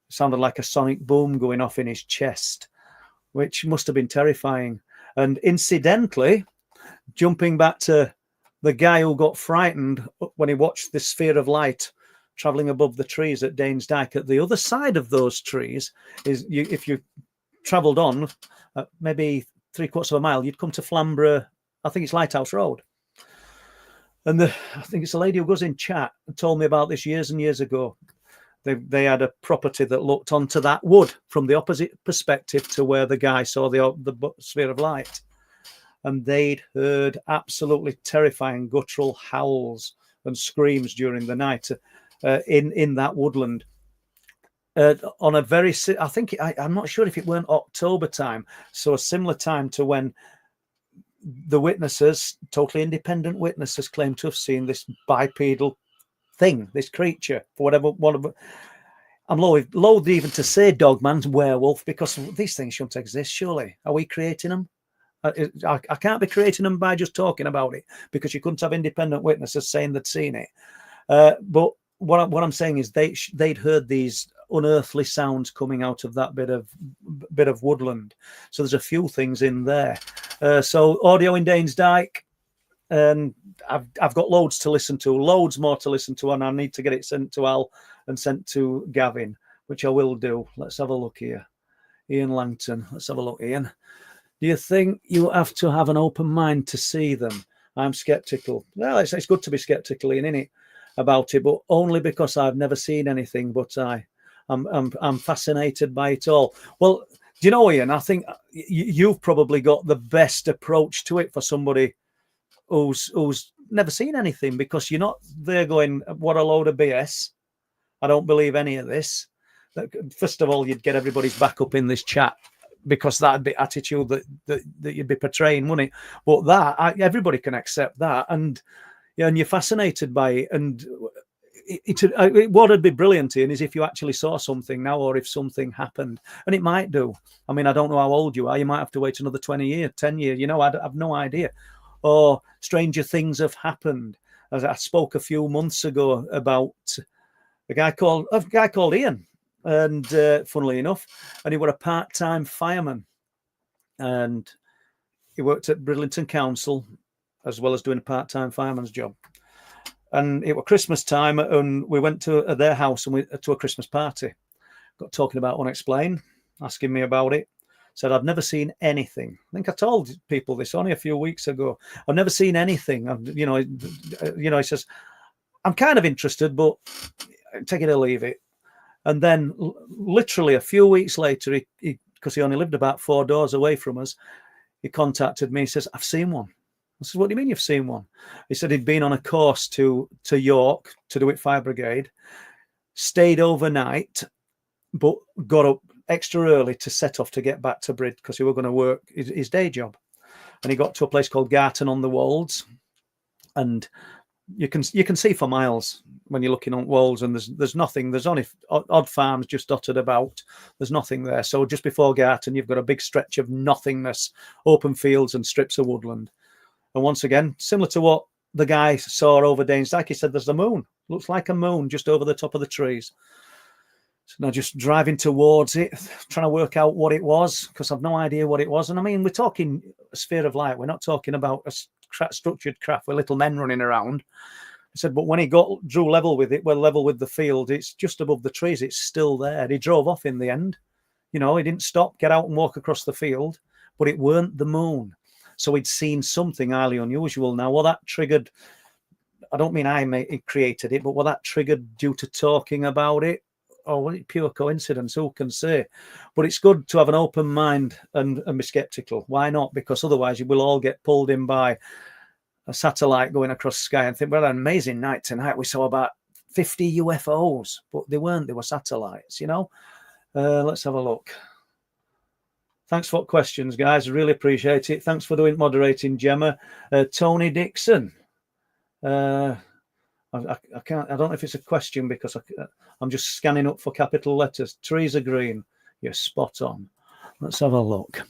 Speaker 1: sounded like a sonic boom going off in his chest, which must have been terrifying. And incidentally, jumping back to the guy who got frightened when he watched the sphere of light traveling above the trees at Danes Dyke, at the other side of those trees if you travelled on maybe 3/4 of a mile, you'd come to Flamborough. I think it's Lighthouse Road. And I think it's a lady who goes in chat and told me about this years and years ago. They had a property that looked onto that wood from the opposite perspective to where the guy saw the sphere of light. And they'd heard absolutely terrifying guttural howls and screams during the night in that woodland. On a very, I think, I'm not sure if it weren't October time, so a similar time to when the witnesses, totally independent witnesses, claim to have seen this bipedal thing, this creature, for whatever. I'm loath even to say dogman's werewolf, because these things shouldn't exist, surely. Are we creating them? I can't be creating them by just talking about it, because you couldn't have independent witnesses saying they'd seen it. But what I'm saying is they'd heard these unearthly sounds coming out of that bit of woodland. So there's a few things in there. So audio in Danes Dyke, and I've got loads to listen to, loads more to listen to, and I need to get it sent to Al and sent to Gavin, which I will do. Let's have a look here. Ian Langton. Let's have a look, Ian. Do you think you have to have an open mind to see them? I'm skeptical. Well, it's good to be skeptical, Ian, innit, about it, but only because I've never seen anything. But I'm fascinated by it all. Well, do you know, Ian? I think you've probably got the best approach to it for somebody who's never seen anything, because you're not there going, "What a load of BS! I don't believe any of this." First of all, you'd get everybody's back up in this chat, because that'd be attitude that you'd be portraying, wouldn't it? But everybody can accept that, and you're fascinated by it. And what would be brilliant, Ian, is if you actually saw something now, or if something happened, and it might do. I mean, I don't know how old you are. You might have to wait another 20 years, 10 years. I've no idea. Or stranger things have happened. As I spoke a few months ago about a guy called Ian. And funnily enough, and he was a part-time fireman, and he worked at Bridlington Council as well as doing a part-time fireman's job. And it was Christmas time, and we went to their house and to a Christmas party. Got talking about Unexplained, asking me about it. Said I've never seen anything. I think I told people this only a few weeks ago. I've never seen anything. He says, I'm kind of interested, but take it or leave it. And then literally a few weeks later, because he only lived about 4 doors away from us, he contacted me. He says, I've seen one. I said, what do you mean you've seen one? He said he'd been on a course to York to do with Fire Brigade, stayed overnight, but got up extra early to set off to get back to Brid, because he was going to work his day job. And he got to a place called Garton on the Wolds, and you can see for miles when you're looking on Wolds, and there's nothing. There's only odd farms just dotted about. There's nothing there. So just before Garton, you've got a big stretch of nothingness, open fields and strips of woodland. And once again, similar to what the guy saw over Danes Dyke, he said there's a moon. Looks like a moon just over the top of the trees. now just driving towards it, trying to work out what it was, because I've no idea what it was. And I mean, we're talking a sphere of light. We're not talking about a structured craft with little men running around. I said, but when he drew level with it, well, level with the field, it's just above the trees. It's still there. He drove off in the end. You know, he didn't stop, get out and walk across the field, but it weren't the moon. So he'd seen something highly unusual. Now, what that triggered, I don't mean I created it, but what that triggered due to talking about it, or was it pure coincidence? Who can say? But it's good to have an open mind and be skeptical. Why not? Because otherwise you will all get pulled in by a satellite going across the sky and think, well, an amazing night tonight. We saw about 50 UFOs, but they weren't. They were satellites, you know. Let's have a look. Thanks for questions, guys. I really appreciate it. Thanks for doing moderating, Gemma. Tony Dixon. I can't. I don't know if it's a question because I'm just scanning up for capital letters. Trees are green. You're spot on. Let's have a look.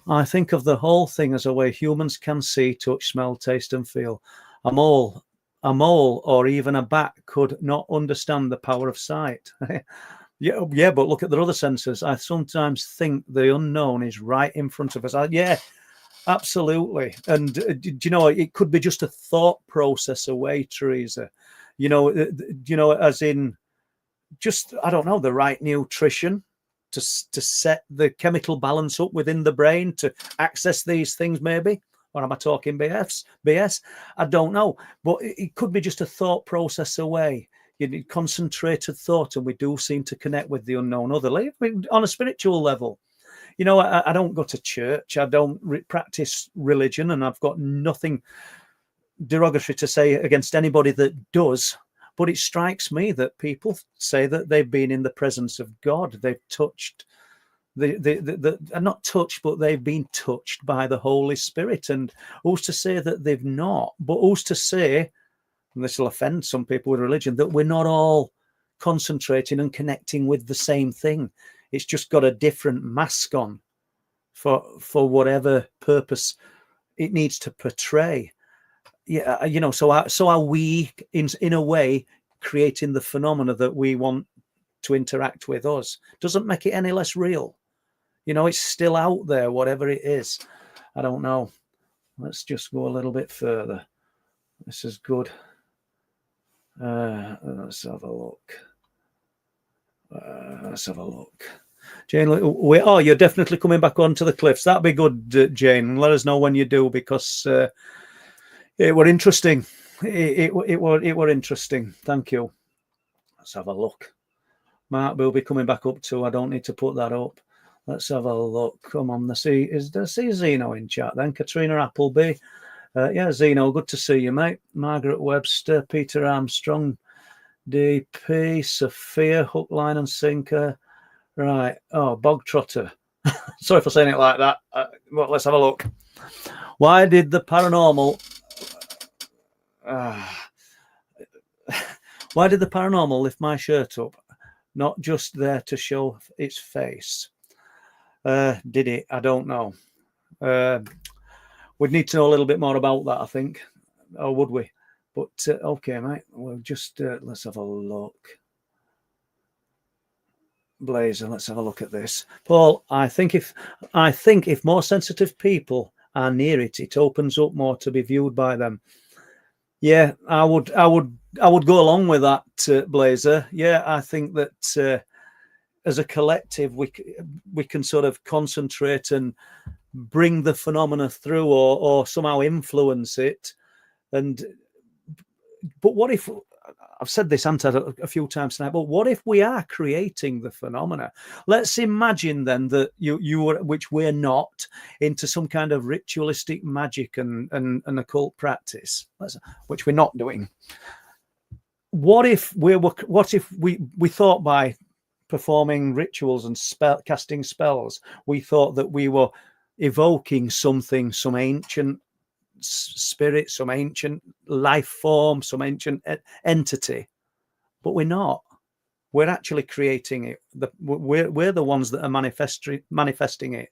Speaker 1: I think of the whole thing as a way humans can see, touch, smell, taste, and feel. A mole, or even a bat could not understand the power of sight. Yeah, but look at the other senses. I sometimes think the unknown is right in front of us. Yeah, absolutely. And do you know, it could be just a thought process away, Teresa. You know, as in just, I don't know, the right nutrition to set the chemical balance up within the brain to access these things, maybe. Or am I talking BS? I don't know. But it could be just a thought process away. You need concentrated thought, and we do seem to connect with the unknown otherly on a spiritual level. You know, I don't go to church. I don't practice religion, and I've got nothing derogatory to say against anybody that does. But it strikes me that people say that they've been in the presence of God. They've touched, not touched, but they've been touched by the Holy Spirit. And who's to say that they've not? But who's to say, and this will offend some people with religion, that we're not all concentrating and connecting with the same thing? It's just got a different mask on for whatever purpose it needs to portray. Yeah, you know, so are we in a way creating the phenomena that we want to interact with us? Doesn't make it any less real. You know, it's still out there, whatever it is. I don't know. Let's just go a little bit further. This is good. Let's have a look. Jane, you're definitely coming back onto the cliffs. That'd be good, Jane. Let us know when you do, because it were interesting. It were interesting. Thank you. Let's have a look. Mark will be coming back up too. I don't need to put that up. Let's have a look. Come on, is there Zeno in chat then? Katrina Appleby. Yeah, Zeno, good to see you, mate. Margaret Webster, Peter Armstrong, DP, Sophia, hook, line and sinker. Right. Oh, Bog Trotter. Sorry for saying it like that. Well, let's have a look. Why did the paranormal lift my shirt up? Not just there to show its face. Did it? I don't know. We'd need to know a little bit more about that, I think. Or would we? But okay, mate. We'll just let's have a look. Blazer, let's have a look at this. Paul, I think if more sensitive people are near it, it opens up more to be viewed by them. Yeah, I would go along with that, Blazer. Yeah, I think that as a collective, we can sort of concentrate and bring the phenomena through, or somehow influence it. But what if, I've said this, a few times tonight, but what if we are creating the phenomena? Let's imagine then that you were, which we're not, into some kind of ritualistic magic and occult practice, which we're not doing. What if we thought by performing rituals and casting spells, we thought that we were evoking something, some ancient spirit, some ancient life form, some ancient entity, but we're not. We're actually creating it. We're the ones that are manifesting it.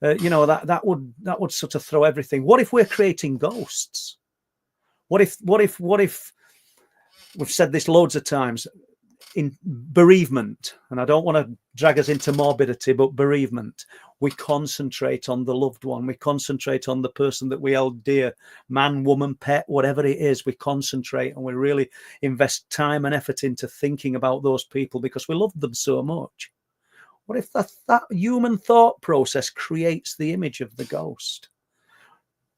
Speaker 1: You know, that would sort of throw everything. What if we're creating ghosts? What if we've said this loads of times? in bereavement, and I don't want to drag us into morbidity, but bereavement, we concentrate on the loved one. We concentrate on the person that we held dear, man, woman, pet, whatever it is. We concentrate and we really invest time and effort into thinking about those people because we love them so much. What if that human thought process creates the image of the ghost?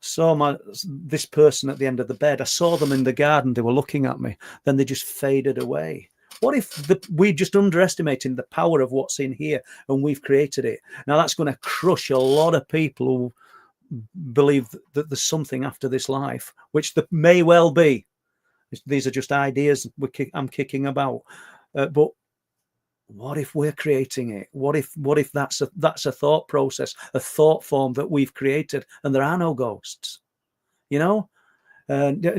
Speaker 1: Saw this person at the end of the bed. I saw them in the garden. They were looking at me. Then they just faded away. What if we just underestimating the power of what's in here and we've created it? Now that's going to crush a lot of people who believe that there's something after this life, which there may well be. These are just ideas I'm kicking about. But what if we're creating it? What if that's a thought process, a thought form that we've created, and there are no ghosts? You know,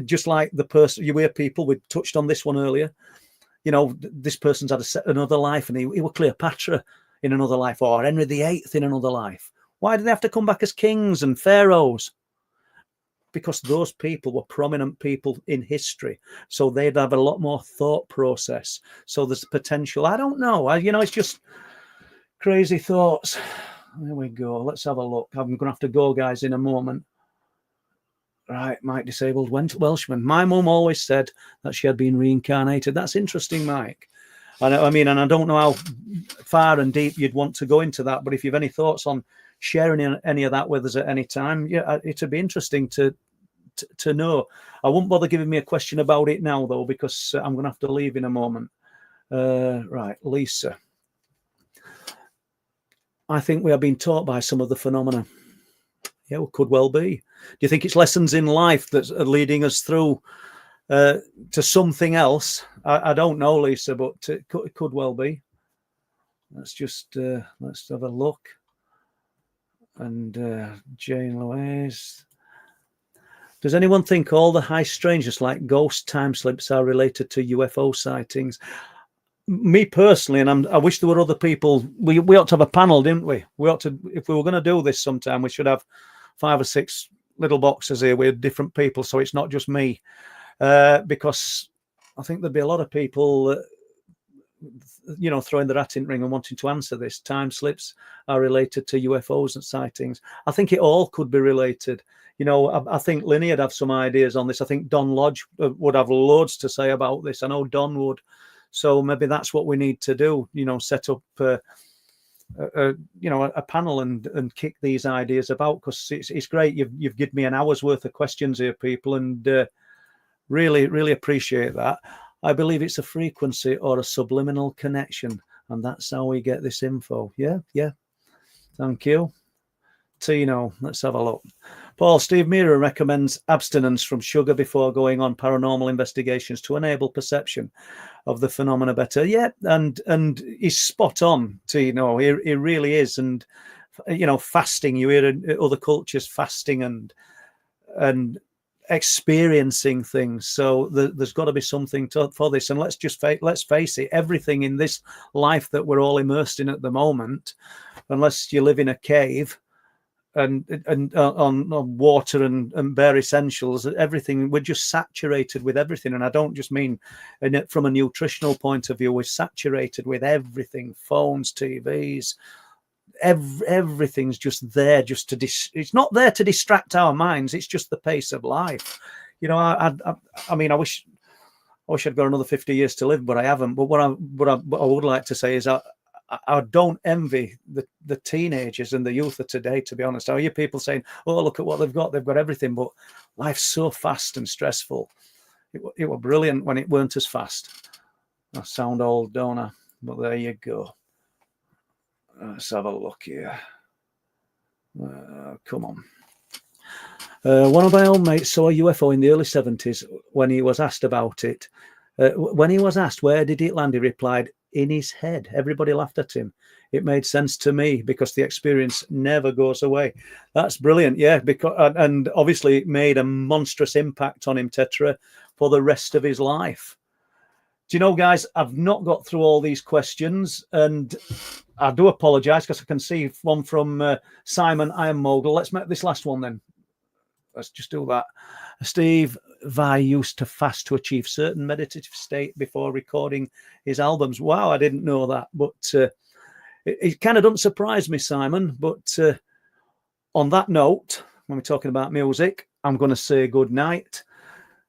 Speaker 1: just like the person you hear people. We touched on this one earlier. You know, this person's had another life, and he was Cleopatra in another life, or Henry VIII in another life. Why did they have to come back as kings and pharaohs? Because those people were prominent people in history, so they'd have a lot more thought process. So there's potential. I don't know. It's just crazy thoughts. There we go. Let's have a look. I'm going to have to go, guys, in a moment. Right, Mike Disabled Welshman. My mum always said that she had been reincarnated. That's interesting, Mike. I mean, and I don't know how far and deep you'd want to go into that, but if you've any thoughts on sharing any of that with us at any time, yeah, it'd be interesting to know. I won't bother giving me a question about it now, though, because I'm going to have to leave in a moment. Right, Lisa. I think we are being taught by some of the phenomena. Yeah, well, could well be. Do you think it's lessons in life that are leading us through to something else? I don't know, Lisa, but it could well be. Let's have a look. And Jane Louise. Does anyone think all the high strangeness like ghost time slips are related to UFO sightings? Me personally, and I wish there were other people. We ought to have a panel, didn't we? We ought to, if we were going to do this sometime, we should have 5 or 6 little boxes here with different people, so it's not just me. Because I think there'd be a lot of people, throwing their hat in the ring and wanting to answer this. Time slips are related to UFOs and sightings. I think it all could be related. I think Linny would have some ideas on this. I think Don Lodge would have loads to say about this. I know Don would. So maybe that's what we need to do. Set up a panel and kick these ideas about, because it's great. You've given me an hour's worth of questions here, people, and really, really appreciate that. I believe it's a frequency or a subliminal connection, and that's how we get this info. Yeah. Thank you. Tino, let's have a look. Paul, Steve Mira recommends abstinence from sugar before going on paranormal investigations to enable perception of the phenomena better. Yeah, and he's spot on, Tino. He really is. And, fasting, you hear other cultures fasting and experiencing things. So there's got to be something for this. And let's face it, everything in this life that we're all immersed in at the moment, unless you live in a cave and on water and bare essentials, everything, we're just saturated with everything. And I don't just mean from a nutritional point of view. We're saturated with everything: phones, TVs, everything's just there just to it's not there to distract our minds. It's just the pace of life. I mean, I wish I'd got another 50 years to live, but I haven't. But what I would like to say is I don't envy the teenagers and the youth of today, to be honest. I hear people saying, oh, look at what they've got everything, but life's so fast and stressful. It was brilliant when it weren't as fast. I sound old, don't I? But there you go. Let's have a look here. Come on. One of my old mates saw a UFO in the early 70s. When he was asked about it, when he was asked where did it land, he replied, in his head. Everybody laughed at him. It made sense to me because the experience never goes away. That's brilliant. Yeah, because and obviously it made a monstrous impact on him, Tetra, for the rest of his life. Do you know, guys, I've not got through all these questions, and I do apologize because I can see one from Simon, I Am Mogul. Let's make this last one then. Let's just do that. Steve, Vai used to fast to achieve certain meditative state before recording his albums. Wow, I didn't know that. But it kind of doesn't surprise me, Simon. But on that note, when we're talking about music, I'm going to say good night.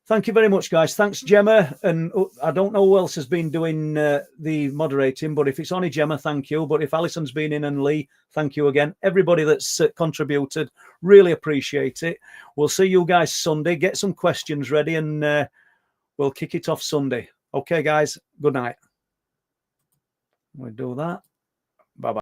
Speaker 1: Thank you very much, guys. Thanks, Gemma. And I don't know who else has been doing the moderating, but if it's only Gemma, thank you. But if Alison's been in and Lee, thank you again. Everybody that's contributed, really appreciate it. We'll see you guys Sunday. Get some questions ready and we'll kick it off Sunday. Okay, guys, good night. We'll do that.